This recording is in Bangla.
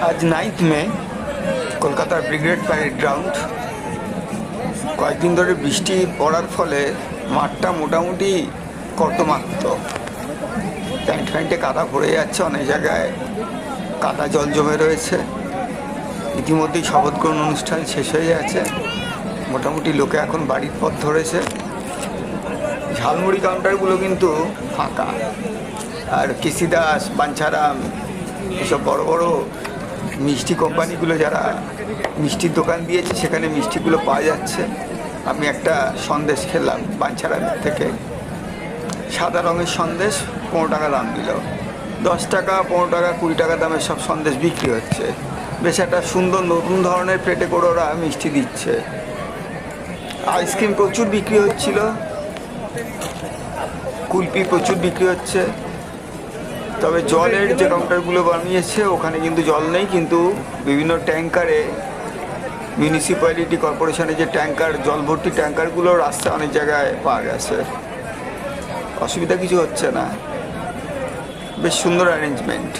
আজ 9th মে কলকাতার ব্রিগেড প্যারেড গ্রাউন্ড। কয়েকদিন ধরে বৃষ্টি পড়ার ফলে মাঠটা মোটামুটি কর্দমাক্ত। প্যান্টে কাদা পড়ে যাচ্ছে, অনেক জায়গায় কাদা জল জমে রয়েছে। ইতিমধ্যেই শপথ গ্রহণ অনুষ্ঠান শেষ হয়ে গেছে, মোটামুটি লোকে এখন বাড়ির পথ ধরেছে। ঝালমুড়ি কাউন্টারগুলো কিন্তু ফাঁকা, আর কেসিদাস, বাঞ্ছারাম, এসব বড় বড় মিষ্টি কোম্পানিগুলো যারা মিষ্টির দোকান দিয়েছে সেখানে মিষ্টিগুলো পাওয়া যাচ্ছে। আমি একটা সন্দেশ খেলাম বাঞ্ছারামের থেকে, সাদা রঙের সন্দেশ, 15 টাকা দাম দিল। 10 টাকা, 15 টাকা, 20 টাকা দামের সব সন্দেশ বিক্রি হচ্ছে। বেশ একটা সুন্দর নতুন ধরনের প্লেটে করে ওরা মিষ্টি দিচ্ছে। আইসক্রিম প্রচুর বিক্রি হচ্ছিল, কুলপি প্রচুর বিক্রি হচ্ছে। তবে জলের যে কাউন্টারগুলো বানিয়েছে ওখানে কিন্তু জল নেই, কিন্তু বিভিন্ন ট্যাঙ্কারে, মিউনিসিপ্যালিটি কর্পোরেশনের যে ট্যাঙ্কার, জল ভর্তি ট্যাঙ্কারগুলো রাস্তায় অনেক জায়গায় পাওয়া গেছে। অসুবিধা কিছু হচ্ছে না, বেশ সুন্দর অ্যারেঞ্জমেন্ট।